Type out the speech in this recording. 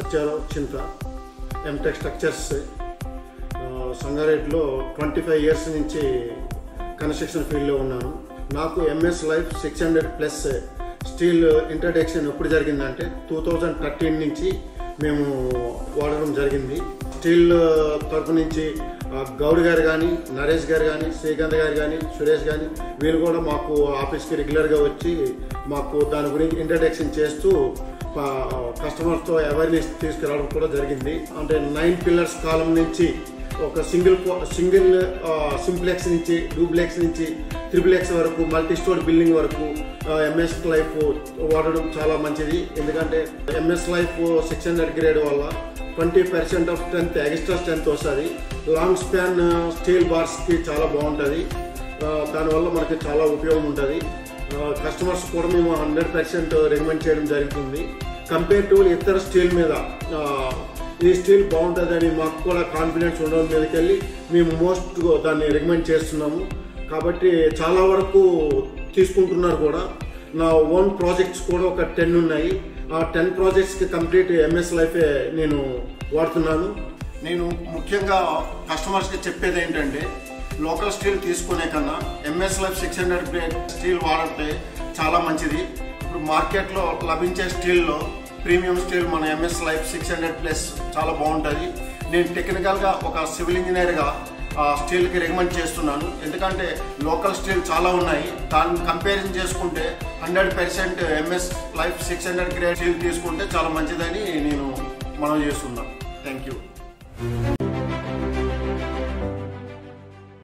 సత్యారావు చింత MTech structures సంగారెడ్డిలో 25 years నుంచి కన్స్ట్రక్షన్ ఫీల్డ్లో ఉన్నాను. నాకు ఎంఎస్ లైఫ్ 600+ స్టీల్ ఇంట్రడక్షన్ ఎప్పుడు జరిగిందంటే 2013 నుంచి మేము వాడడం జరిగింది. స్టీల్ తరఫు నుంచి గౌడ్ గారు కానీ, నరేష్ గారు కానీ, శ్రీకాంత్ గారు కానీ, సురేష్ కానీ వీళ్ళు కూడా మాకు ఆఫీస్కి రెగ్యులర్గా వచ్చి మాకు దాని గురించి ఇంట్రడక్షన్ చేస్తూ కస్టమర్స్తో అవేర్నెస్ తీసుకురావడం కూడా జరిగింది. అంటే 9 pillars కాలం నుంచి ఒక సింగిల్ సింప్లెక్స్ నుంచి డూప్లెక్స్ నుంచి త్రిప్లెక్స్ వరకు మల్టీ స్టోర్ బిల్డింగ్ వరకు ఎంఎస్ లైఫ్ వాడడం చాలా మంచిది. ఎందుకంటే ఎంఎస్ లైఫ్ 600 గ్రేడ్ వల్ల 20% ఆఫ్ స్ట్రెంత్ ఎక్స్ట్రా స్ట్రెంత్ వస్తుంది. లాంగ్ స్పాన్ స్టీల్ బార్స్కి చాలా బాగుంటుంది. దానివల్ల మనకి చాలా ఉపయోగం ఉంటుంది. కస్టమర్స్ కూడా మేము 100% రికమెండ్ చేయడం జరుగుతుంది. కంపేర్ టు ఇతర స్టీల్ మీద ఈ స్టీల్ బాగుంటుందని మాకు కూడా కాన్ఫిడెన్స్ ఉండడం మీదకెళ్ళి మేము మోస్ట్ దాన్ని రికమెండ్ చేస్తున్నాము. కాబట్టి చాలా వరకు తీసుకుంటున్నారు కూడా. నా ఓన్ ప్రాజెక్ట్స్ కూడా ఒక 10 ఉన్నాయి. ఆ 10 ప్రాజెక్ట్స్కి కంప్లీట్ ఎంఎస్ లైఫే నేను వాడుతున్నాను. నేను ముఖ్యంగా కస్టమర్స్కి చెప్పేది ఏంటంటే లోకల్ స్టీల్ తీసుకునే కన్నా ఎంఎస్ లైఫ్ 600 గ్రేడ్ స్టీల్ వాడితే చాలా మంచిది. ఇప్పుడు మార్కెట్లో లభించే స్టీల్లో ప్రీమియం స్టీల్ మన ఎంఎస్ లైఫ్ 600+ చాలా బాగుంటుంది. నేను టెక్నికల్గా ఒక సివిల్ ఇంజనీర్గా స్టీల్కి రికమెండ్ చేస్తున్నాను. ఎందుకంటే లోకల్ స్టీల్ చాలా ఉన్నాయి. దాన్ని కంపారిజన్ చేసుకుంటే 100% ఎంఎస్ లైఫ్ 600 గ్రేడ్ స్టీల్ తీసుకుంటే చాలా మంచిదని నేను మనం చేస్తున్నాను. Thank you.